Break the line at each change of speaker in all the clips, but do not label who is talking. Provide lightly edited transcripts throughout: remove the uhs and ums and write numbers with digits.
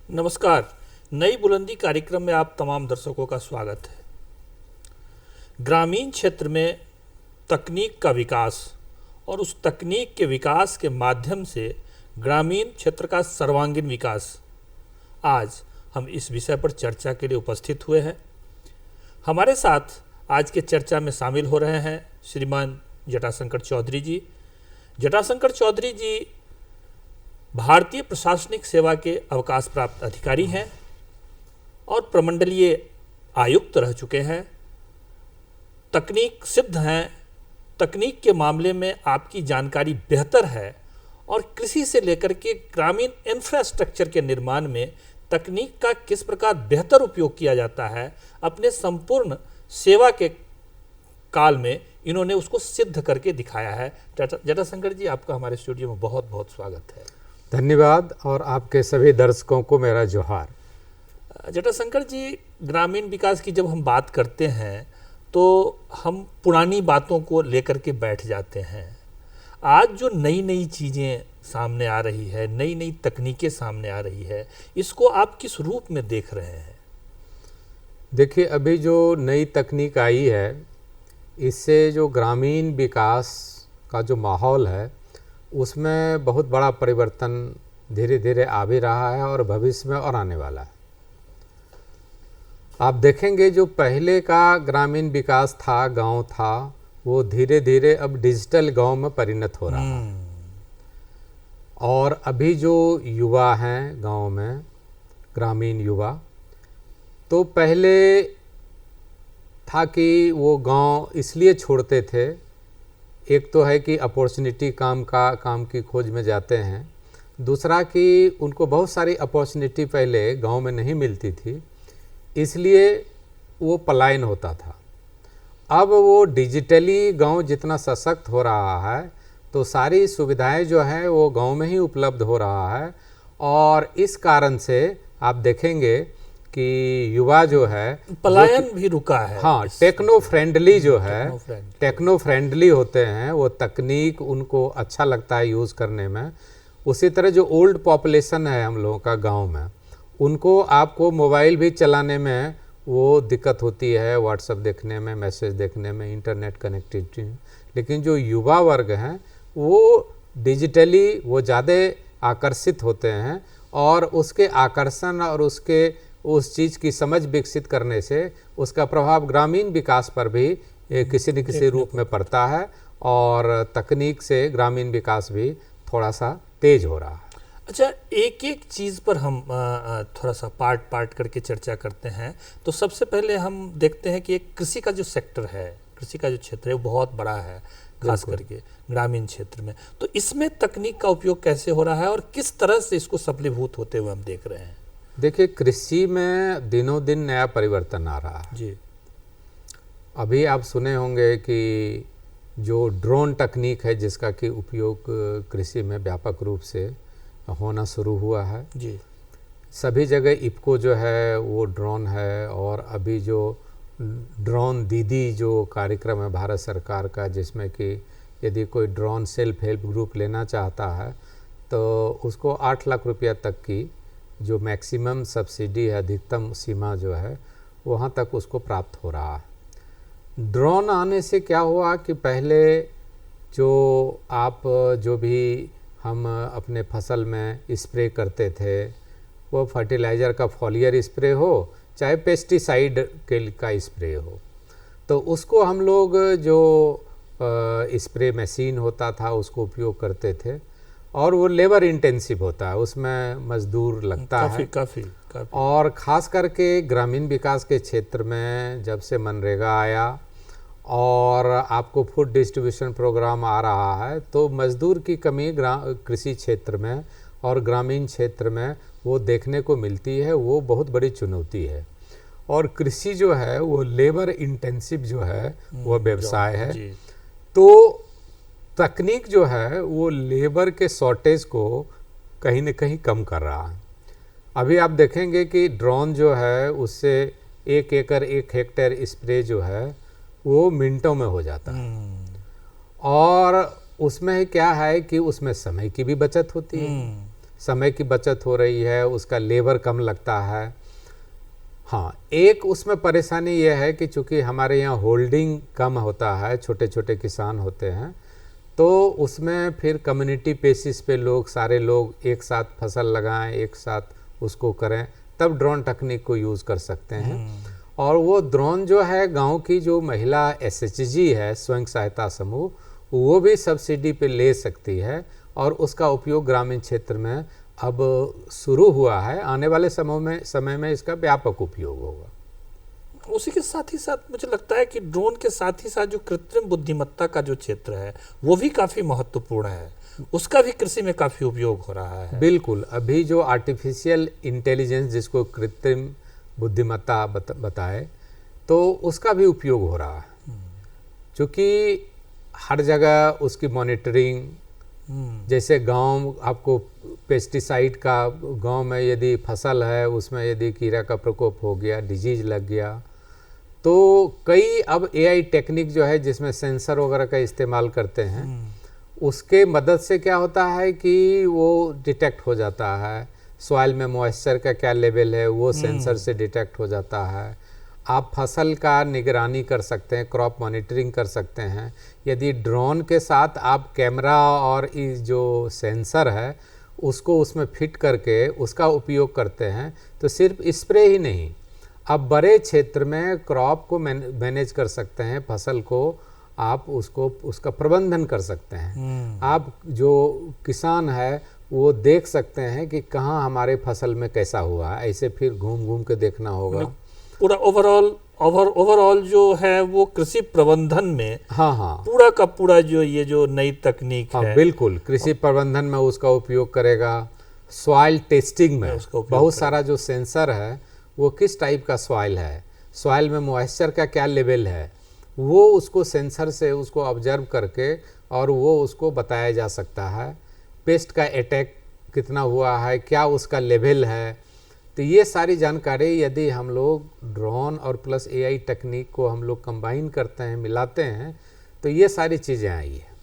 नमस्कार। नई बुलंदी कार्यक्रम में आप तमाम दर्शकों का स्वागत है। ग्रामीण क्षेत्र में तकनीक का विकास और उस तकनीक के विकास के माध्यम से ग्रामीण क्षेत्र का सर्वांगीण विकास, आज हम इस विषय पर चर्चा के लिए उपस्थित हुए हैं। हमारे साथ आज के चर्चा में शामिल हो रहे हैं श्रीमान जटाशंकर चौधरी जी। जटाशंकर चौधरी जी भारतीय प्रशासनिक सेवा के अवकाश प्राप्त अधिकारी हैं और प्रमंडलीय आयुक्त रह चुके हैं। तकनीक सिद्ध हैं, तकनीक के मामले में आपकी जानकारी बेहतर है और कृषि से लेकर के ग्रामीण इंफ्रास्ट्रक्चर के निर्माण में तकनीक का किस प्रकार बेहतर उपयोग किया जाता है, अपने संपूर्ण सेवा के काल में इन्होंने उसको सिद्ध करके दिखाया है। जटाशंकर जी, आपका हमारे स्टूडियो में बहुत बहुत स्वागत है।
धन्यवाद और आपके सभी दर्शकों को मेरा जोहार।
जटाशंकर जी, ग्रामीण विकास की जब हम बात करते हैं तो हम पुरानी बातों को लेकर के बैठ जाते हैं। आज जो नई नई चीज़ें सामने आ रही है, नई नई तकनीकें सामने आ रही है, इसको आप किस रूप में देख रहे हैं?
देखिए, अभी जो नई तकनीक आई है, इससे जो ग्रामीण विकास का जो माहौल है उसमें बहुत बड़ा परिवर्तन धीरे धीरे आ भी रहा है और भविष्य में और आने वाला है। आप देखेंगे जो पहले का ग्रामीण विकास था, गांव था, वो धीरे धीरे अब डिजिटल गांव में परिणत हो रहा है। और अभी जो युवा हैं गांव में, ग्रामीण युवा, तो पहले था कि वो गांव इसलिए छोड़ते थे, एक तो है कि अपॉर्चुनिटी काम की खोज में जाते हैं, दूसरा कि उनको बहुत सारी अपॉर्चुनिटी पहले गांव में नहीं मिलती थी, इसलिए वो पलायन होता था। अब वो डिजिटली गांव जितना सशक्त हो रहा है तो सारी सुविधाएं जो हैं वो गांव में ही उपलब्ध हो रहा है और इस कारण से आप देखेंगे कि युवा जो है
पलायन भी रुका है।
हाँ, टेक्नो फ्रेंडली जो है, टेक्नो फ्रेंडली होते हैं, वो तकनीक उनको अच्छा लगता है यूज़ करने में। उसी तरह जो ओल्ड पॉपुलेशन है हम लोगों का गांव में, उनको आपको मोबाइल भी चलाने में वो दिक्कत होती है, व्हाट्सएप देखने में, मैसेज देखने में, इंटरनेट कनेक्टिविटी में। लेकिन जो युवा वर्ग हैं वो डिजिटली वो ज़्यादा आकर्षित होते हैं और उसके आकर्षण और उस चीज़ की समझ विकसित करने से उसका प्रभाव ग्रामीण विकास पर भी किसी न किसी रूप में पड़ता है और तकनीक से ग्रामीण विकास भी थोड़ा सा तेज हो रहा है।
अच्छा, एक एक चीज़ पर हम थोड़ा सा पार्ट करके चर्चा करते हैं। तो सबसे पहले हम देखते हैं कि एक कृषि का जो सेक्टर है, कृषि का जो क्षेत्र है वो बहुत बड़ा है, खास करके ग्रामीण क्षेत्र में। तो इसमें तकनीक का उपयोग कैसे हो रहा है और किस तरह से इसको सफलीभूत होते हुए हम देख रहे हैं?
देखिए, कृषि में दिनों दिन नया परिवर्तन आ रहा है
जी।
अभी आप सुने होंगे कि जो ड्रोन तकनीक है जिसका कि उपयोग कृषि में व्यापक रूप से होना शुरू हुआ है
जी।
सभी जगह इफ़को जो है वो ड्रोन है और अभी जो ड्रोन दीदी जो कार्यक्रम है भारत सरकार का, जिसमें कि यदि कोई ड्रोन सेल्फ हेल्प ग्रुप लेना चाहता है तो उसको 8 लाख रुपया तक की जो मैक्सिमम सब्सिडी है, अधिकतम सीमा जो है, वहाँ तक उसको प्राप्त हो रहा है। ड्रोन आने से क्या हुआ कि पहले जो भी हम अपने फसल में स्प्रे करते थे, वो फर्टिलाइज़र का फॉलियर स्प्रे हो चाहे पेस्टिसाइड का स्प्रे हो, तो उसको हम लोग जो स्प्रे मशीन होता था उसको उपयोग करते थे और वो लेबर इंटेंसिव होता है, उसमें मजदूर लगता है काफ़ी। और ख़ास करके ग्रामीण विकास के क्षेत्र में जब से मनरेगा आया और आपको फूड डिस्ट्रीब्यूशन प्रोग्राम आ रहा है तो मजदूर की कमी कृषि क्षेत्र में और ग्रामीण क्षेत्र में वो देखने को मिलती है। वो बहुत बड़ी चुनौती है और कृषि जो है वो लेबर इंटेंसिव जो है वो व्यवसाय है। तो तकनीक जो है वो लेबर के शॉर्टेज को कहीं न कहीं कम कर रहा है। अभी आप देखेंगे कि ड्रोन जो है उससे 1 एकड़ 1 हेक्टेयर स्प्रे जो है वो मिनटों में हो जाता है और उसमें क्या है कि उसमें समय की भी बचत होती है। समय की बचत हो रही है, उसका लेबर कम लगता है। हाँ, एक उसमें परेशानी यह है कि चूँकि हमारे यहाँ होल्डिंग कम होता है, छोटे छोटे किसान होते हैं, तो उसमें फिर कम्युनिटी बेसिस पे लोग, सारे लोग एक साथ फसल लगाएं, एक साथ उसको करें, तब ड्रोन तकनीक को यूज़ कर सकते हैं। और वो ड्रोन जो है, गांव की जो महिला एसएचजी है, स्वयं सहायता समूह, वो भी सब्सिडी पे ले सकती है और उसका उपयोग ग्रामीण क्षेत्र में अब शुरू हुआ है। आने वाले समय में इसका व्यापक उपयोग होगा।
उसी के साथ ही साथ मुझे लगता है कि ड्रोन के साथ ही साथ जो कृत्रिम बुद्धिमत्ता का जो क्षेत्र है वो भी काफ़ी महत्वपूर्ण है, उसका भी कृषि में काफ़ी उपयोग हो रहा है।
बिल्कुल, अभी जो आर्टिफिशियल इंटेलिजेंस, जिसको कृत्रिम बुद्धिमत्ता बताए, तो उसका भी उपयोग हो रहा है, क्योंकि हर जगह उसकी मॉनिटरिंग, जैसे गांव आपको पेस्टिसाइड का, गांव में यदि फसल है उसमें यदि कीड़ा का प्रकोप हो गया, डिजीज लग गया, तो कई अब एआई टेक्निक जो है जिसमें सेंसर वगैरह का इस्तेमाल करते हैं, उसके मदद से क्या होता है कि वो डिटेक्ट हो जाता है। सॉइल में मॉइस्चर का क्या लेवल है वो सेंसर से डिटेक्ट हो जाता है। आप फसल का निगरानी कर सकते हैं, क्रॉप मॉनिटरिंग कर सकते हैं। यदि ड्रोन के साथ आप कैमरा और इस जो सेंसर है उसको उसमें फिट करके उसका उपयोग करते हैं, तो सिर्फ स्प्रे ही नहीं, आप बड़े क्षेत्र में क्रॉप को मैनेज कर सकते हैं, फसल को आप उसका प्रबंधन कर सकते हैं। आप जो किसान है वो देख सकते हैं कि कहाँ हमारे फसल में कैसा हुआ है, ऐसे फिर घूम घूम के देखना होगा।
पूरा ओवरऑल जो है वो कृषि प्रबंधन में,
हाँ,
पूरा का पूरा जो ये जो नई तकनीक है,
बिल्कुल कृषि प्रबंधन में उसका उपयोग करेगा। सॉइल टेस्टिंग में बहुत सारा जो सेंसर है वो किस टाइप का सॉइल है, सॉइल में मॉइस्चर का क्या लेवल है, वो उसको सेंसर से उसको ऑब्जर्व करके और वो उसको बताया जा सकता है। पेस्ट का अटैक कितना हुआ है, क्या उसका लेवल है, तो ये सारी जानकारी यदि हम लोग ड्रोन और प्लस एआई टेक्निक को हम लोग कंबाइन करते हैं, मिलाते हैं, तो ये सारी चीज़ें आई है।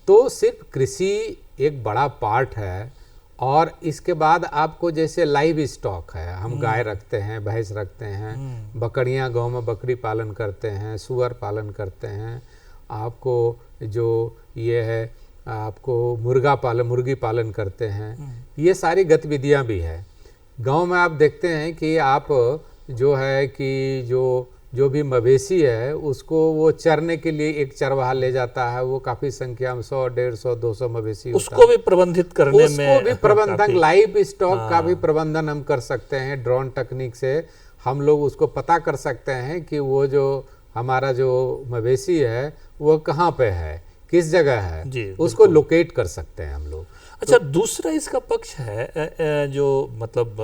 तो सिर्फ कृषि एक बड़ा पार्ट है। और इसके बाद आपको जैसे लाइव स्टॉक है, हम गाय रखते हैं, भैंस रखते हैं, बकरियां, गांव में बकरी पालन करते हैं, सुअर पालन करते हैं, आपको जो ये है आपको मुर्गी पालन करते हैं, ये सारी गतिविधियां भी है। गांव में आप देखते हैं कि आप जो है कि जो भी मवेशी है उसको वो चरने के लिए एक चरवाहा ले जाता है, वो काफ़ी संख्या में 100, 150, 200 मवेशी
उसको भी प्रबंधित करने में,
उसको भी प्रबंधन, लाइव स्टॉक का भी प्रबंधन हम कर सकते हैं। ड्रोन तकनीक से हम लोग उसको पता कर सकते हैं कि वो जो हमारा जो मवेशी है वो कहाँ पे है, किस जगह है, उसको लोकेट कर सकते हैं हम लोग।
अच्छा, दूसरा इसका पक्ष है जो मतलब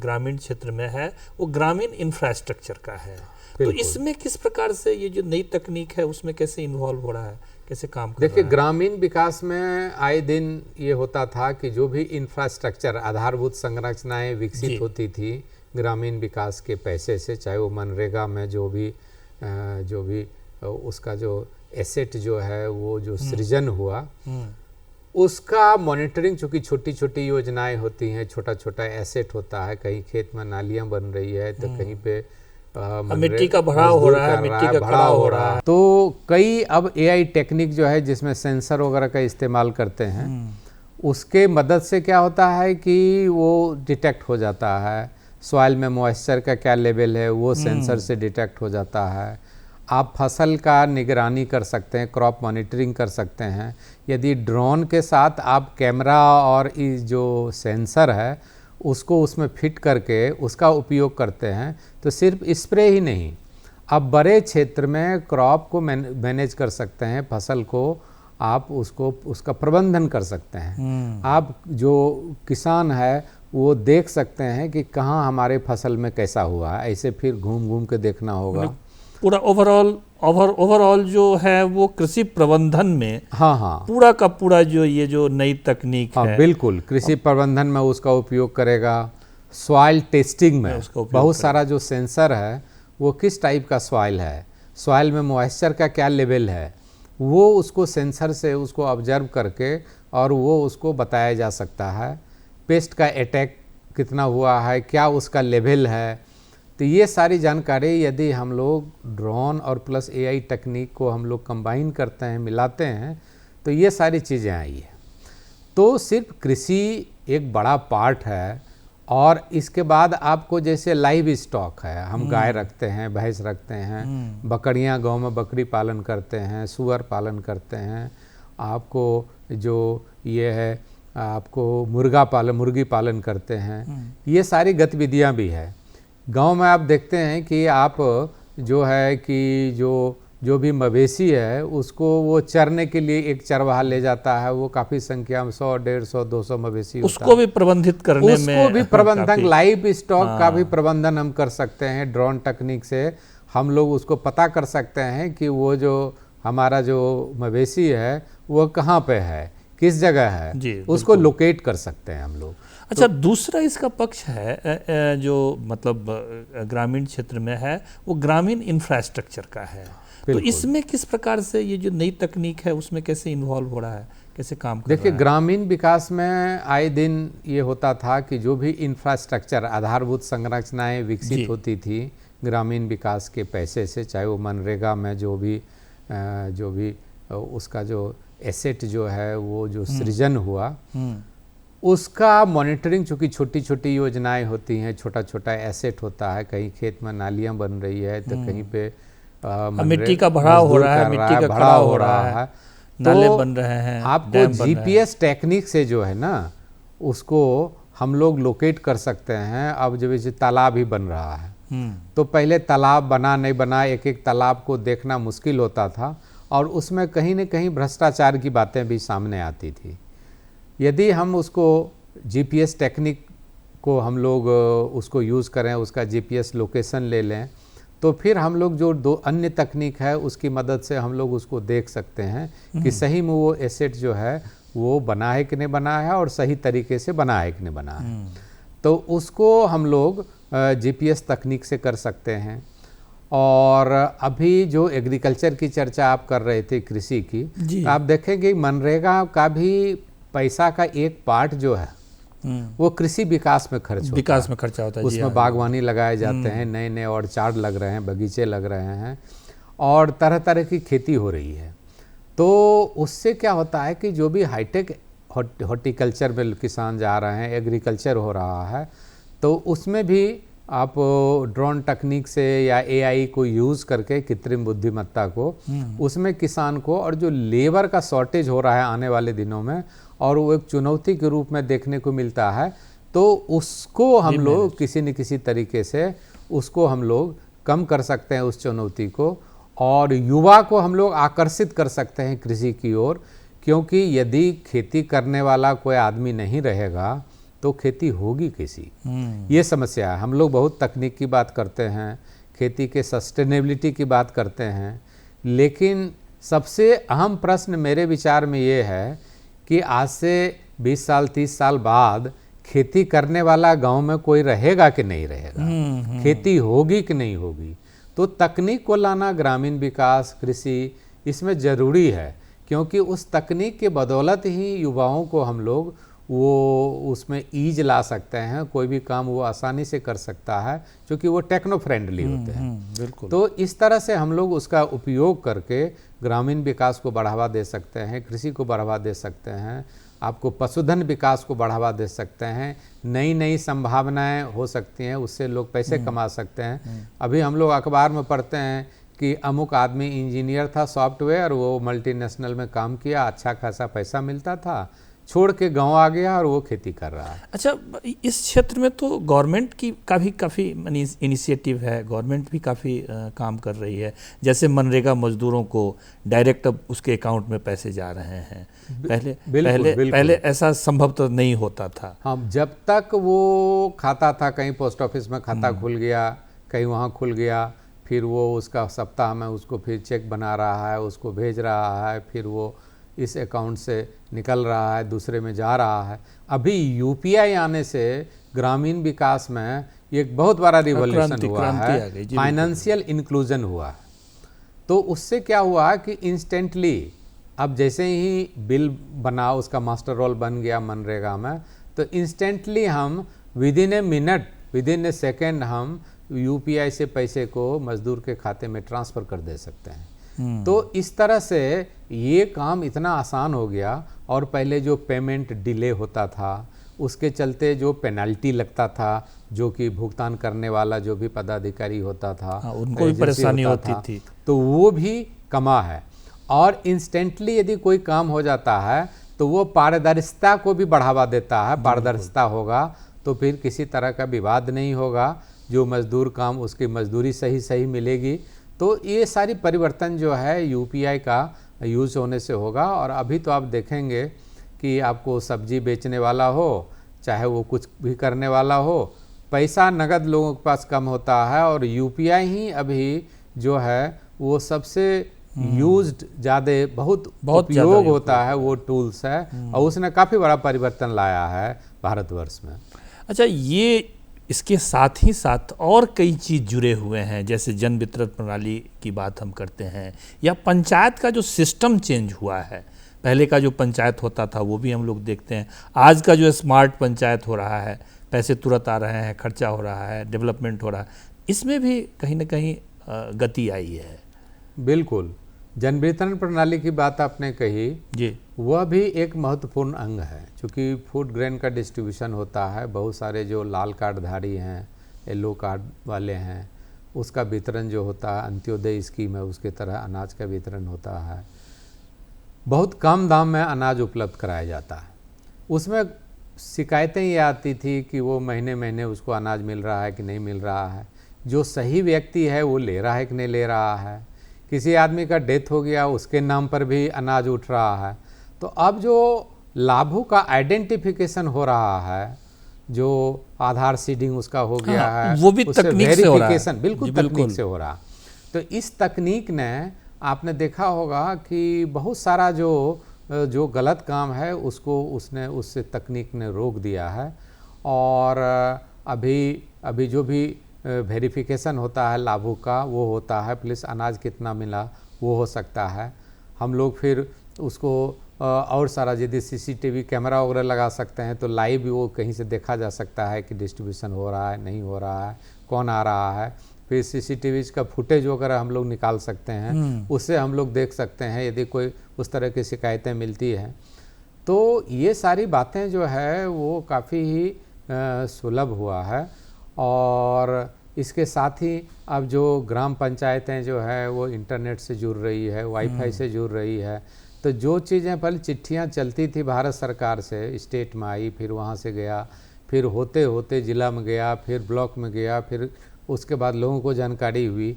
ग्रामीण क्षेत्र में है, वो ग्रामीण इंफ्रास्ट्रक्चर का है। तो इसमें किस प्रकार से ये जो नई तकनीक है उसमें कैसे इन्वॉल्व हो रहा है, कैसे काम कर रहा है?
देखिए, ग्रामीण विकास में आए दिन ये होता था कि जो भी इंफ्रास्ट्रक्चर, आधारभूत संरचनाएं विकसित होती थी ग्रामीण विकास के पैसे से, चाहे वो मनरेगा में जो भी उसका जो एसेट जो है वो जो सृजन हुआ, उसका मॉनिटरिंग, चूँकि छोटी छोटी योजनाएं होती हैं, छोटा छोटा एसेट होता है, कहीं खेत में नालियां बन रही है तो कहीं पे
मिट्टी का भराव हो रहा है, मिट्टी का कटाव हो रहा है।
तो कई अब एआई टेक्निक जो है जिसमें सेंसर वगैरह का इस्तेमाल करते हैं, उसके मदद से क्या होता है कि वो डिटेक्ट हो जाता है। सॉइल में मॉइस्चर का क्या लेवल है वो सेंसर से डिटेक्ट हो जाता है। आप फसल का निगरानी कर सकते हैं, क्रॉप मॉनिटरिंग कर सकते हैं। यदि ड्रोन के साथ आप कैमरा और इस जो सेंसर है उसको उसमें फिट करके उसका उपयोग करते हैं, तो सिर्फ स्प्रे ही नहीं, आप बड़े क्षेत्र में क्रॉप को मैनेज कर सकते हैं, फसल को आप उसका प्रबंधन कर सकते हैं। आप जो किसान है वो देख सकते हैं कि कहाँ हमारे फसल में कैसा हुआ है, ऐसे फिर घूम घूम के देखना होगा।
पूरा ओवरऑल जो है वो कृषि प्रबंधन में,
हाँ,
पूरा का पूरा जो ये जो नई तकनीक है,
बिल्कुल कृषि प्रबंधन में उसका उपयोग करेगा। सॉइल टेस्टिंग में बहुत सारा जो सेंसर है वो किस टाइप का सॉइल है, सॉइल में मॉइस्चर का क्या लेवल है, वो उसको सेंसर से उसको ऑब्जर्व करके और वो उसको बताया जा सकता है। पेस्ट का अटैक कितना हुआ है, क्या उसका लेवल है। तो ये सारी जानकारी यदि हम लोग ड्रोन और प्लस एआई टेक्निक को हम लोग कंबाइन करते हैं, मिलाते हैं, तो ये सारी चीज़ें आई है। तो सिर्फ कृषि एक बड़ा पार्ट है। और इसके बाद आपको जैसे लाइव स्टॉक है, हम गाय रखते हैं, भैंस रखते हैं, बकरियां, गांव में बकरी पालन करते हैं, सुअर पालन करते हैं, आपको जो ये है आपको मुर्गी पालन करते हैं, ये सारी गतिविधियां भी है। गांव में आप देखते हैं कि आप जो है कि जो भी मवेशी है उसको वो चरने के लिए एक चरवाहा ले जाता है, वो काफ़ी संख्या में 100, 150, 200 मवेशी होता
उसको भी प्रबंधित करने में,
उसको भी प्रबंधन, लाइव स्टॉक का भी प्रबंधन हम कर सकते हैं। ड्रोन टेक्निक से हम लोग उसको पता कर सकते हैं कि वो जो हमारा जो मवेशी है वो कहाँ पे है, किस जगह है, उसको लोकेट कर सकते हैं हम लोग।
अच्छा, दूसरा इसका पक्ष है जो मतलब ग्रामीण क्षेत्र में है, वो ग्रामीण इंफ्रास्ट्रक्चर का है। तो इसमें किस प्रकार से ये जो नई तकनीक है उसमें कैसे इन्वॉल्व हो रहा है, कैसे काम कर रहा है?
देखिए, ग्रामीण विकास में आए दिन ये होता था कि जो भी इंफ्रास्ट्रक्चर, आधारभूत संरचनाएं विकसित होती थी ग्रामीण विकास के पैसे से, चाहे वो मनरेगा में जो भी उसका जो एसेट जो है वो जो सृजन हुआ, उसका मॉनिटरिंग, चूँकि छोटी छोटी योजनाएं होती हैं, छोटा छोटा एसेट होता है, कहीं खेत में नालियाँ बन रही है तो कहीं पे
मिट्टी का भराव हो रहा है, मिट्टी का भराव हो रहा है, नाले बन रहे हैं,
आपको जीपीएस टेक्निक से जो है ना उसको हम लोग लोकेट कर सकते हैं। अब जैसे तालाब ही बन रहा है, तो पहले तालाब बना नहीं बना, एक एक तालाब को देखना मुश्किल होता था और उसमें कहीं न कहीं भ्रष्टाचार की बातें भी सामने आती थी। यदि हम उसको जीपीएस टेक्निक को हम लोग उसको यूज़ करें, उसका जीपीएस लोकेशन ले लें, तो फिर हम लोग जो दो अन्य तकनीक है उसकी मदद से हम लोग उसको देख सकते हैं कि सही में वो एसेट जो है वो बना है कि नहीं बना है और सही तरीके से बना है कि नहीं बना है। तो उसको हम लोग जीपीएस तकनीक से कर सकते हैं। और अभी जो एग्रीकल्चर की चर्चा आप कर रहे थे, कृषि की, आप देखेंगे मनरेगा का भी पैसा का एक पार्ट जो है वो कृषि विकास में खर्चा होता है। उसमें बागवानी लगाए जाते हैं, नए नए ऑर्चार्ड लग रहे हैं, बगीचे लग रहे हैं और तरह तरह की खेती हो रही है। तो उससे क्या होता है कि जो भी हाईटेक हॉर्टिकल्चर में किसान जा रहे हैं, एग्रीकल्चर हो रहा है, तो उसमें भी आप ड्रोन तकनीक से या एआई को यूज़ करके, कृत्रिम बुद्धिमत्ता को, उसमें किसान को, और जो लेबर का शॉर्टेज हो रहा है आने वाले दिनों में और वो एक चुनौती के रूप में देखने को मिलता है, तो उसको हम लोग किसी न किसी तरीके से उसको हम लोग कम कर सकते हैं, उस चुनौती को, और युवा को हम लोग आकर्षित कर सकते हैं कृषि की ओर। क्योंकि यदि खेती करने वाला कोई आदमी नहीं रहेगा तो खेती होगी कैसी, ये समस्या है। हम लोग बहुत तकनीक की बात करते हैं, खेती के सस्टेनेबिलिटी की बात करते हैं, लेकिन सबसे अहम प्रश्न मेरे विचार में ये है कि आज से 20 साल 30 साल बाद खेती करने वाला गांव में कोई रहेगा कि नहीं रहेगा, खेती होगी कि नहीं होगी। तो तकनीक को लाना, ग्रामीण विकास, कृषि, इसमें ज़रूरी है, क्योंकि उस तकनीक के बदौलत ही युवाओं को हम लोग वो उसमें ईज ला सकते हैं, कोई भी काम वो आसानी से कर सकता है क्योंकि वो टेक्नो फ्रेंडली होते हैं।
बिल्कुल।
तो इस तरह से हम लोग उसका उपयोग करके ग्रामीण विकास को बढ़ावा दे सकते हैं, कृषि को बढ़ावा दे सकते हैं, आपको पशुधन विकास को बढ़ावा दे सकते हैं, नई नई संभावनाएं हो सकती हैं, उससे लोग पैसे कमा सकते हैं। अभी हम लोग अखबार में पढ़ते हैं कि अमुक आदमी इंजीनियर था सॉफ्टवेयर, वो मल्टीनेशनल में काम किया, अच्छा खासा पैसा मिलता था, छोड़ के गांव आ गया और वो खेती कर रहा है।
अच्छा, इस क्षेत्र में तो गवर्नमेंट की काफ़ी इनिशिएटिव है, गवर्नमेंट भी काफ़ी काम कर रही है। जैसे मनरेगा मजदूरों को डायरेक्ट अब उसके अकाउंट में पैसे जा रहे हैं, पहले ऐसा संभव तो नहीं होता था।
हाँ, जब तक वो खाता था, कहीं पोस्ट ऑफिस में खाता खुल गया, कहीं वहाँ खुल गया, फिर वो उसका सप्ताह में उसको फिर चेक बना रहा है, उसको भेज रहा है, फिर वो इस अकाउंट से निकल रहा है, दूसरे में जा रहा है। अभी यूपीआई आने से ग्रामीण विकास में एक बहुत बड़ा रिवॉल्यूशन हुआ है, फाइनेंशियल इंक्लूजन हुआ है। तो उससे क्या हुआ कि इंस्टेंटली अब जैसे ही बिल बना, उसका मास्टर रोल बन गया मनरेगा में, तो इंस्टेंटली हम with in a minute, with in A second हम यूपीआई से पैसे को मजदूर के खाते में ट्रांसफ़र कर दे सकते हैं। तो इस तरह से ये काम इतना आसान हो गया। और पहले जो पेमेंट डिले होता था उसके चलते जो पेनल्टी लगता था, जो कि भुगतान करने वाला जो भी पदाधिकारी होता था
उनको भी परेशानी होती थी,
तो वो भी कमा है। और इंस्टेंटली यदि कोई काम हो जाता है तो वो पारदर्शिता को भी बढ़ावा देता है। पारदर्शिता होगा तो फिर किसी तरह का विवाद नहीं होगा, जो मजदूर काम उसकी मजदूरी सही मिलेगी। तो ये सारी परिवर्तन जो है यूपीआई का यूज़ होने से होगा। और अभी तो आप देखेंगे कि आपको सब्जी बेचने वाला हो, चाहे वो कुछ भी करने वाला हो, पैसा नगद लोगों के पास कम होता है और यूपीआई ही अभी जो है वो सबसे यूज्ड ज़्यादा बहुत उपयोग होता है, वो टूल्स है। और उसने काफ़ी बड़ा परिवर्तन लाया है भारतवर्ष में।
अच्छा, ये इसके साथ ही साथ और कई चीज़ जुड़े हुए हैं, जैसे जन वितरण प्रणाली की बात हम करते हैं, या पंचायत का जो सिस्टम चेंज हुआ है। पहले का जो पंचायत होता था वो भी हम लोग देखते हैं। आज का जो स्मार्ट पंचायत हो रहा है, पैसे तुरंत आ रहे हैं, खर्चा हो रहा है, डेवलपमेंट हो रहा है, इसमें भी कहीं ना कहीं गति आई है।
बिल्कुल, जन वितरण प्रणाली की बात आपने कही
जी,
वह भी एक महत्वपूर्ण अंग है। क्योंकि फूड ग्रेन का डिस्ट्रीब्यूशन होता है, बहुत सारे जो लाल कार्डधारी हैं, येलो कार्ड वाले हैं, उसका वितरण जो होता है, अंत्योदय स्कीम है उसके तरह अनाज का वितरण होता है। बहुत कम दाम में अनाज उपलब्ध कराया जाता है। उसमें शिकायतें ये आती थी कि वो महीने महीने उसको अनाज मिल रहा है कि नहीं मिल रहा है, जो सही व्यक्ति है वो ले रहा है कि नहीं ले रहा है, किसी आदमी का डेथ हो गया उसके नाम पर भी अनाज उठ रहा है। तो अब जो लाभों का आइडेंटिफिकेशन हो रहा है, जो आधार सीडिंग उसका हो गया है,
वो भी तकनीक से हो रहा है।
बिल्कुल तकनीक से हो रहा। तो इस तकनीक ने आपने देखा होगा कि बहुत सारा जो गलत काम है उसको उससे तकनीक ने रोक दिया है। और अभी जो भी वेरिफिकेशन होता है लाभों का वो होता है, प्लस अनाज कितना मिला वो हो सकता है। हम लोग फिर उसको और सारा यदि सीसीटीवी कैमरा वगैरह लगा सकते हैं तो लाइव भी वो कहीं से देखा जा सकता है कि डिस्ट्रीब्यूशन हो रहा है नहीं हो रहा है, कौन आ रहा है। फिर सीसीटीवी का फुटेज वगैरह हम लोग निकाल सकते हैं, उससे हम लोग देख सकते हैं यदि कोई उस तरह की शिकायतें मिलती हैं। तो ये सारी बातें जो है वो काफ़ी ही सुलभ हुआ है। और इसके साथ ही अब जो ग्राम पंचायतें जो है वो इंटरनेट से जुड़ रही है, वाईफाई से जुड़ रही है। तो जो चीज़ें पहले चिट्ठियाँ चलती थी भारत सरकार से, स्टेट में आई, फिर वहाँ से गया, फिर होते होते ज़िला में गया, फिर ब्लॉक में गया, फिर उसके बाद लोगों को जानकारी हुई।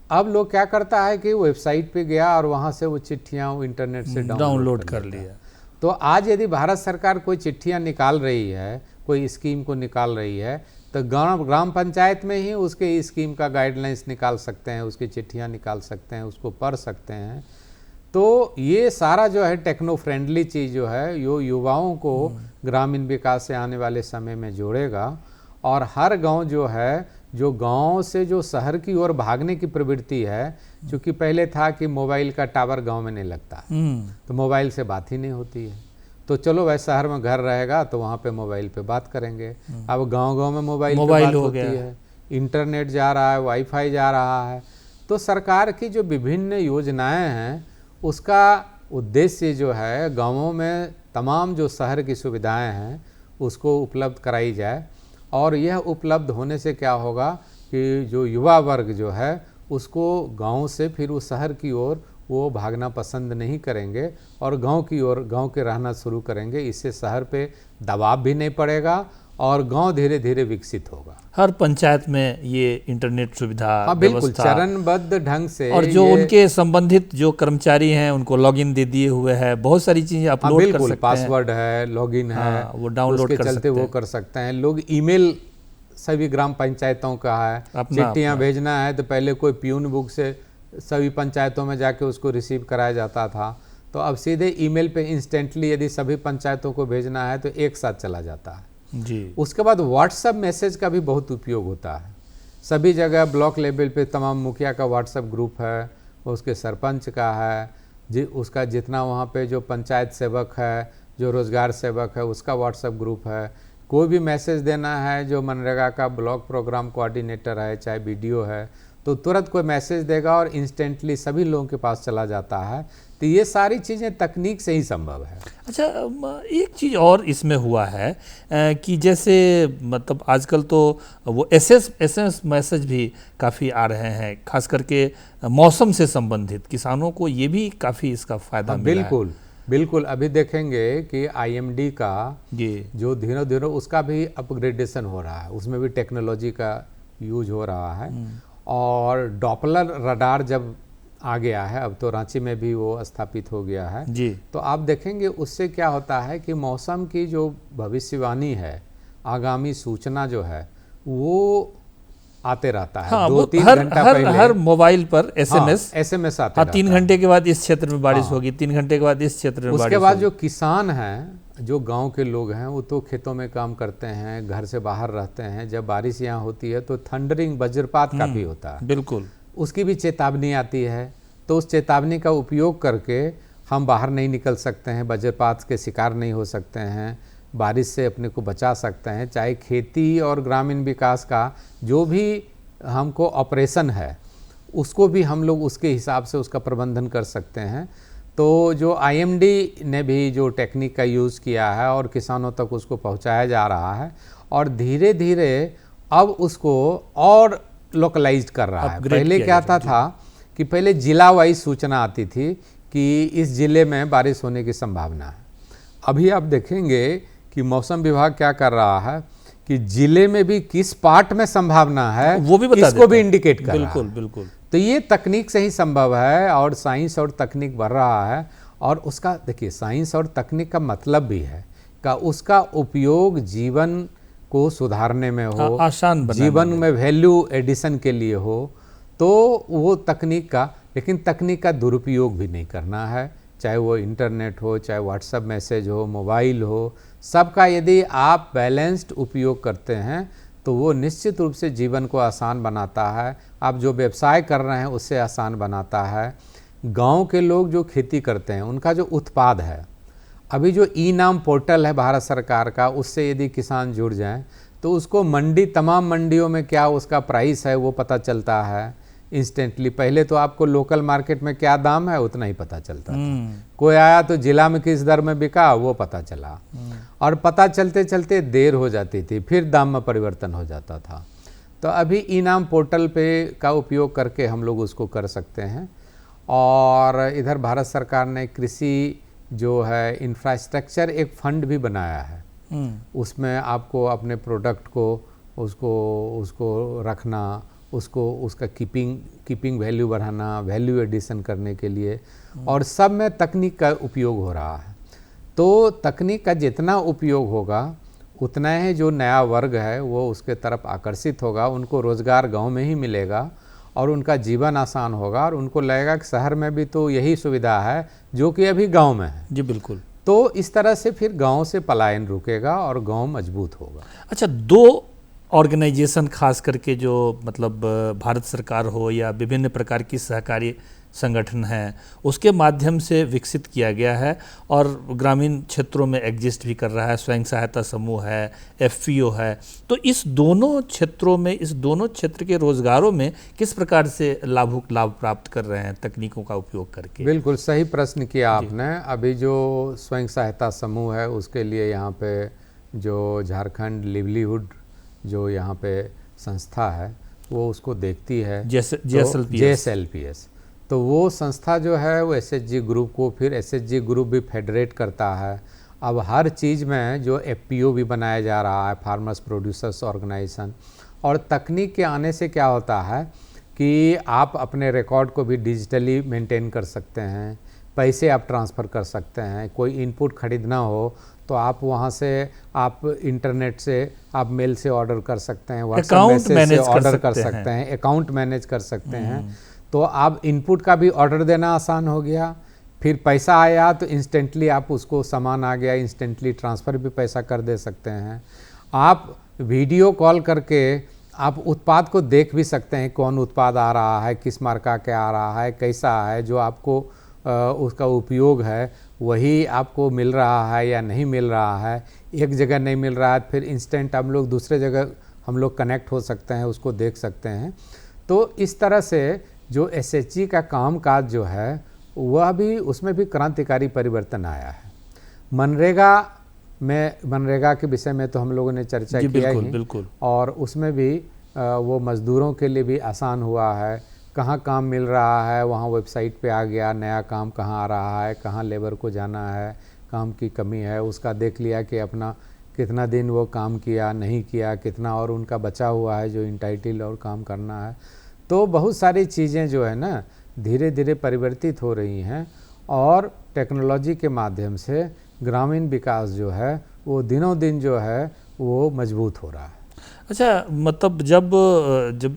अब लोग क्या करता है कि वेबसाइट पे गया और वहाँ से वो चिट्ठियाँ वो इंटरनेट से डाउनलोड कर लिया। तो आज यदि भारत सरकार कोई चिट्ठियाँ निकाल रही है, कोई स्कीम को निकाल रही है, तो ग्राम पंचायत में ही उसके स्कीम का गाइडलाइंस निकाल सकते हैं, उसकी चिट्ठियाँ निकाल सकते हैं, उसको पढ़ सकते हैं। तो ये सारा जो है टेक्नो फ्रेंडली चीज़ जो है यो युवाओं को ग्रामीण विकास से आने वाले समय में जोड़ेगा। और हर गांव जो है, जो गांव से जो शहर की ओर भागने की प्रवृत्ति है, क्योंकि पहले था कि मोबाइल का टावर गांव में नहीं लगता, तो मोबाइल से बात ही नहीं होती है, तो चलो वह शहर में घर रहेगा तो वहाँ पे मोबाइल पे बात करेंगे। अब गांव-गांव में मोबाइल पे बात होती है, इंटरनेट जा रहा है, वाईफाई जा रहा है। तो सरकार की जो विभिन्न योजनाएं हैं उसका उद्देश्य जो है गांवों में तमाम जो शहर की सुविधाएं हैं उसको उपलब्ध कराई जाए। और यह उपलब्ध होने से क्या होगा कि जो युवा वर्ग जो है उसको गांव से फिर उस शहर की ओर वो भागना पसंद नहीं करेंगे और गांव की ओर गांव के रहना शुरू करेंगे। इससे शहर पे दबाव भी नहीं पड़ेगा और गांव धीरे धीरे विकसित होगा।
हर पंचायत में ये इंटरनेट सुविधा
बिल्कुल चरणबद्ध ढंग से,
और जो उनके संबंधित जो कर्मचारी हैं उनको लॉगिन दे दिए हुए हैं, बहुत सारी चीजें अपलोड कर सकते हैं,
पासवर्ड है, लॉगिन है,
वो डाउनलोड कर सकते हैं,
वो कर सकते हैं। लोग ईमेल सभी ग्राम पंचायतों का है, चिट्ठियाँ भेजना है तो पहले कोई प्यून बुक से सभी पंचायतों में जाके उसको रिसीव कराया जाता था, तो अब सीधे ईमेल पे इंस्टेंटली यदि सभी पंचायतों को भेजना है तो एक साथ चला जाता है
जी।
उसके बाद व्हाट्सएप मैसेज का भी बहुत उपयोग होता है। सभी जगह ब्लॉक लेवल पे तमाम मुखिया का व्हाट्सएप ग्रुप है, उसके सरपंच का है, उसका जितना वहाँ पे जो पंचायत सेवक है जो रोजगार सेवक है उसका व्हाट्सएप ग्रुप है, कोई भी मैसेज देना है जो मनरेगा का ब्लॉक प्रोग्राम कोऑर्डिनेटर है चाहे बीडीओ है, तो तुरंत कोई मैसेज देगा और इंस्टेंटली सभी लोगों के पास चला जाता है। तो ये सारी चीज़ें तकनीक से ही संभव है।
अच्छा, एक चीज़ और इसमें हुआ है कि जैसे मतलब आजकल तो वो एसएमएस मैसेज भी काफ़ी आ रहे हैं, खास करके मौसम से संबंधित किसानों को ये भी काफ़ी इसका फ़ायदा मिला है।
बिल्कुल बिल्कुल। अभी देखेंगे कि आईएमडी का जो धीरे धीरे उसका भी अपग्रेडेशन हो रहा है, उसमें भी टेक्नोलॉजी का यूज हो रहा है। और डॉपलर रडार जब आ गया है, अब तो रांची में भी वो स्थापित हो गया है
जी, तो
आप देखेंगे उससे क्या होता है कि मौसम की जो भविष्यवाणी है, आगामी सूचना जो है वो आते रहता है।
हाँ,
2-3 घंटा पहले
हर मोबाइल पर एसएमएस
आते रहता
3 घंटे के बाद इस क्षेत्र में बारिश होगी, 3 घंटे के बाद इस क्षेत्र में बारिश होगी।
उसके बाद जो किसान हैं, जो गांव के लोग हैं, वो तो खेतों में काम करते हैं, घर से बाहर रहते हैं। जब बारिश यहाँ होती है तो थंडरिंग वज्रपात काफ़ी होता है,
बिल्कुल,
उसकी भी चेतावनी आती है। तो उस चेतावनी का उपयोग करके हम बाहर नहीं निकल सकते हैं, वज्रपात के शिकार नहीं हो सकते हैं, बारिश से अपने को बचा सकते हैं। चाहे खेती और ग्रामीण विकास का जो भी हमको ऑपरेशन है उसको भी हम लोग उसके हिसाब से उसका प्रबंधन कर सकते हैं। तो जो आईएमडी ने भी जो टेक्निक का यूज़ किया है और किसानों तक उसको पहुंचाया जा रहा है और धीरे धीरे अब उसको और लोकलाइज्ड कर रहा है। पहले क्या था कि पहले जिला वाइज सूचना आती थी कि इस जिले में बारिश होने की संभावना है। अभी आप देखेंगे कि मौसम विभाग क्या कर रहा है कि जिले में भी किस पार्ट में संभावना है
वो भी बता
इसको भी इंडिकेट कर
बिल्कुल,
रहा है।
बिल्कुल।
तो ये तकनीक से ही संभव है और साइंस और तकनीक बढ़ रहा है। और उसका देखिए, साइंस और तकनीक का मतलब भी है का उसका उपयोग जीवन को सुधारने में हो,
आसान बनाने
जीवन में वैल्यू एडिशन के लिए हो, तो वो तकनीक का, लेकिन तकनीक का दुरुपयोग भी नहीं करना है। चाहे वो इंटरनेट हो, चाहे व्हाट्सएप मैसेज हो, मोबाइल हो, सबका यदि आप बैलेंस्ड उपयोग करते हैं तो वो निश्चित रूप से जीवन को आसान बनाता है। आप जो व्यवसाय कर रहे हैं उससे आसान बनाता है। गांव के लोग जो खेती करते हैं उनका जो उत्पाद है, अभी जो ई नाम पोर्टल है भारत सरकार का, उससे यदि किसान जुड़ जाएं तो उसको मंडी, तमाम मंडियों में क्या उसका प्राइस है वो पता चलता है इंस्टेंटली। पहले तो आपको लोकल मार्केट में क्या दाम है उतना ही पता चलता था। कोई आया तो जिला में किस दर में बिका वो पता चला, और पता चलते चलते देर हो जाती थी, फिर दाम में परिवर्तन हो जाता था। तो अभी इनाम पोर्टल पे का उपयोग करके हम लोग उसको कर सकते हैं। और इधर भारत सरकार ने कृषि जो है इंफ्रास्ट्रक्चर एक फंड भी बनाया है, उसमें आपको अपने प्रोडक्ट को उसको रखना, उसको उसका कीपिंग वैल्यू बढ़ाना, वैल्यू एडिशन करने के लिए, और सब में तकनीक का उपयोग हो रहा है। तो तकनीक का जितना उपयोग होगा उतना ही जो नया वर्ग है वो उसके तरफ आकर्षित होगा, उनको रोज़गार गांव में ही मिलेगा और उनका जीवन आसान होगा, और उनको लगेगा कि शहर में भी तो यही सुविधा है जो कि अभी गांव में है।
जी बिल्कुल।
तो इस तरह से फिर गांव से पलायन रुकेगा और गांव मजबूत होगा।
अच्छा, 2 ऑर्गेनाइजेशन खास करके जो मतलब भारत सरकार हो या विभिन्न प्रकार की सहकारी संगठन हैं उसके माध्यम से विकसित किया गया है और ग्रामीण क्षेत्रों में एग्जिस्ट भी कर रहा है। स्वयं सहायता समूह है, एफपीओ है। तो इस दोनों क्षेत्रों में, इस दोनों क्षेत्र के रोजगारों में किस प्रकार से लाभ प्राप्त कर रहे हैं तकनीकों का उपयोग करके?
बिल्कुल सही प्रश्न किया आपने। अभी जो स्वयं सहायता समूह है उसके लिए यहाँ पे जो झारखंड लिवलीहुड जो यहाँ पे संस्था है वो उसको देखती है, JSLPS। तो वो संस्था जो है वो SHG ग्रुप को, फिर SHG ग्रुप भी फेडरेट करता है। अब हर चीज़ में जो FPO भी बनाया जा रहा है, फार्मर्स प्रोड्यूसर्स ऑर्गेनाइजेशन। और तकनीक के आने से क्या होता है कि आप अपने रिकॉर्ड को भी डिजिटली मेंटेन कर सकते हैं, पैसे आप ट्रांसफ़र कर सकते हैं। कोई इनपुट खरीदना हो तो आप वहाँ से, आप इंटरनेट से, आप मेल से ऑर्डर कर सकते हैं, व्हाट्सएप मैसेज से ऑर्डर कर सकते हैं, अकाउंट मैनेज कर सकते हैं। तो आप इनपुट का भी ऑर्डर देना आसान हो गया, फिर पैसा आया तो इंस्टेंटली आप उसको, सामान आ गया इंस्टेंटली ट्रांसफ़र भी पैसा कर दे सकते हैं। आप वीडियो कॉल करके आप उत्पाद को देख भी सकते हैं, कौन उत्पाद आ रहा है, किस मार्का के आ रहा है, कैसा है, जो आपको उसका उपयोग है वही आपको मिल रहा है या नहीं मिल रहा है, एक जगह नहीं मिल रहा है फिर इंस्टेंट हम लोग दूसरे जगह हम लोग कनेक्ट हो सकते हैं, उसको देख सकते हैं। तो इस तरह से जो SHG का कामकाज जो है वह भी, उसमें भी क्रांतिकारी परिवर्तन आया है। मनरेगा के विषय में तो हम लोगों ने चर्चा किया ही,
बिल्कुल।
और उसमें भी वो मज़दूरों के लिए भी आसान हुआ है। कहाँ काम मिल रहा है वहाँ वेबसाइट पे आ गया, नया काम कहाँ आ रहा है, कहाँ लेबर को जाना है, काम की कमी है उसका देख लिया कि अपना कितना दिन वो काम किया नहीं किया, कितना और उनका बचा हुआ है जो इंटाइटल और काम करना है। तो बहुत सारी चीज़ें जो है ना धीरे धीरे परिवर्तित हो रही हैं, और टेक्नोलॉजी के माध्यम से ग्रामीण विकास जो है वो दिनों दिन जो है वो मजबूत हो रहा है।
अच्छा, मतलब जब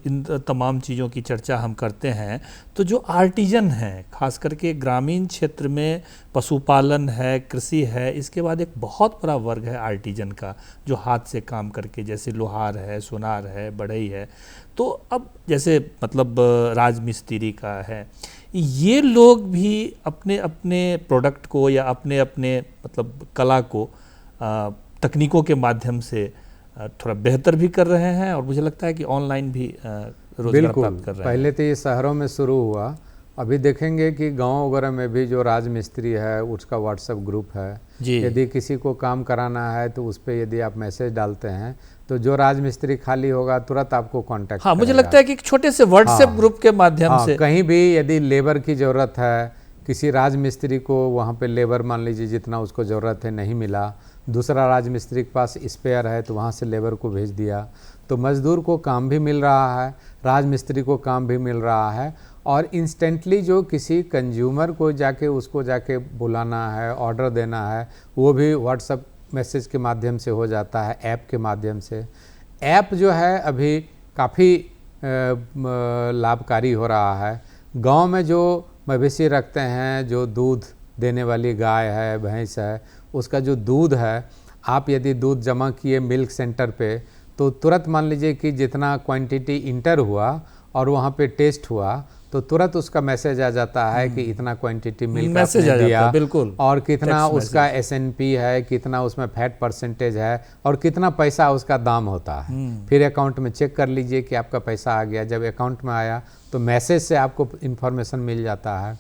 इन तमाम चीज़ों की चर्चा हम करते हैं तो जो आर्टिजन हैं, खास करके ग्रामीण क्षेत्र में पशुपालन है, कृषि है, इसके बाद एक बहुत बड़ा वर्ग है आर्टिजन का जो हाथ से काम करके, जैसे लोहार है, सोनार है, बढ़ई है, तो अब जैसे मतलब राजमिस्त्री का है, ये लोग भी अपने अपने प्रोडक्ट को या अपने अपने मतलब कला को तकनीकों के माध्यम से थोड़ा बेहतर भी कर रहे हैं, और मुझे लगता है कि ऑनलाइन भी रोजगार प्राप्त कर रहे हैं।
पहले तो ये शहरों में शुरू हुआ, अभी देखेंगे कि गांव वगैरह में भी जो राजमिस्त्री है उसका व्हाट्सएप ग्रुप है। यदि किसी को काम कराना है तो उस पर यदि आप मैसेज डालते हैं तो जो राजमिस्त्री खाली होगा तुरंत आपको कांटेक्ट
हाँ, मुझे लगता है कि एक छोटे से व्हाट्सएप ग्रुप के माध्यम से
कहीं भी यदि लेबर की ज़रूरत है, किसी राजमिस्त्री को वहाँ पे लेबर मान लीजिए जितना उसको ज़रूरत है नहीं मिला, दूसरा राजमिस्त्री के पास स्पेयर है तो वहाँ से लेबर को भेज दिया, तो मज़दूर को काम भी मिल रहा है, राजमिस्त्री को काम भी मिल रहा है, और इंस्टेंटली जो किसी कंज्यूमर को उसको जाके बुलाना है, ऑर्डर देना है, वो भी व्हाट्सएप मैसेज के माध्यम से हो जाता है, ऐप के माध्यम से। ऐप जो है अभी काफ़ी लाभकारी हो रहा है। गांव में जो मवेशी रखते हैं, जो दूध देने वाली गाय है, भैंस है, उसका जो दूध है, आप यदि दूध जमा किए मिल्क सेंटर पे तो तुरंत मान लीजिए कि जितना क्वांटिटी इंटर हुआ और वहाँ पे टेस्ट हुआ तो तुरंत उसका मैसेज आ जाता है कि इतना क्वांटिटी मिल्क आपने दिया,
बिल्कुल,
और कितना उसका SNP है, कितना उसमें फैट परसेंटेज है, और कितना पैसा उसका दाम होता है। फिर अकाउंट में चेक कर लीजिए कि आपका पैसा आ गया। जब अकाउंट में आया तो मैसेज से आपको इन्फॉर्मेशन मिल जाता है।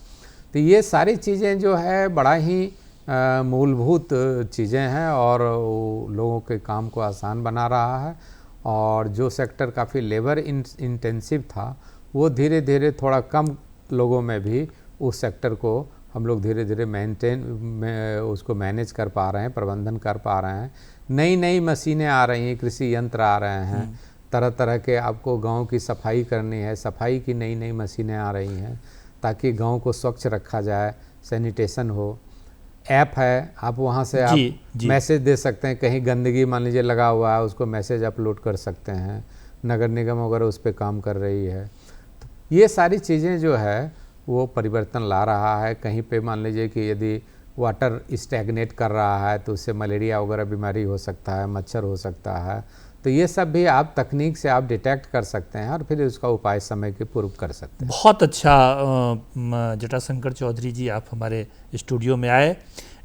तो ये सारी चीज़ें जो है बड़ा ही मूलभूत चीज़ें हैं और लोगों के काम को आसान बना रहा है, और जो सेक्टर काफ़ी लेबर इंटेंसिव था वो धीरे धीरे थोड़ा कम लोगों में भी उस सेक्टर को हम लोग धीरे धीरे उसको मैनेज कर पा रहे हैं, प्रबंधन कर पा रहे हैं। नई नई मशीनें आ रही हैं, कृषि यंत्र आ रहे हैं, तरह तरह के, आपको गांव की सफाई करनी है, सफाई की नई नई मशीनें आ रही हैं ताकि गांव को स्वच्छ रखा जाए, सैनिटेशन हो। ऐप है, आप वहाँ से आप मैसेज दे सकते हैं, कहीं गंदगी मान लीजिए लगा हुआ है उसको मैसेज अपलोड कर सकते हैं, नगर निगम वगैरह उस पर काम कर रही है। तो ये सारी चीज़ें जो है वो परिवर्तन ला रहा है। कहीं पे मान लीजिए कि यदि वाटर स्टैग्नेट कर रहा है तो उससे मलेरिया वगैरह बीमारी हो सकता है, मच्छर हो सकता है, तो ये सब भी आप तकनीक से आप डिटेक्ट कर सकते हैं और फिर उसका उपाय समय के पूर्व कर सकते हैं।
बहुत अच्छा जटाशंकर चौधरी जी, आप हमारे स्टूडियो में आए।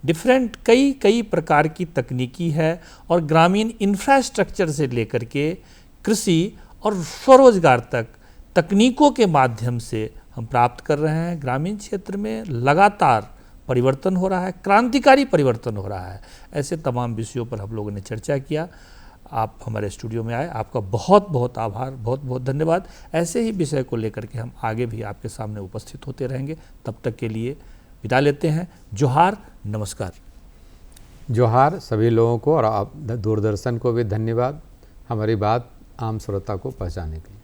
डिफरेंट कई प्रकार की तकनीकी है और ग्रामीण इंफ्रास्ट्रक्चर से लेकर के कृषि और स्वरोजगार तक तकनीकों के माध्यम से हम प्राप्त कर रहे हैं। ग्रामीण क्षेत्र में लगातार परिवर्तन हो रहा है, क्रांतिकारी परिवर्तन हो रहा है। ऐसे तमाम विषयों पर हम लोगों ने चर्चा किया। आप हमारे स्टूडियो में आए, आपका बहुत बहुत आभार, बहुत बहुत धन्यवाद। ऐसे ही विषय को लेकर के हम आगे भी आपके सामने उपस्थित होते रहेंगे। तब तक के लिए विदा लेते हैं। जोहार, नमस्कार।
जोहार सभी लोगों को, और आप दूरदर्शन को भी धन्यवाद हमारी बात आम श्रोता को पहुंचाने के लिए।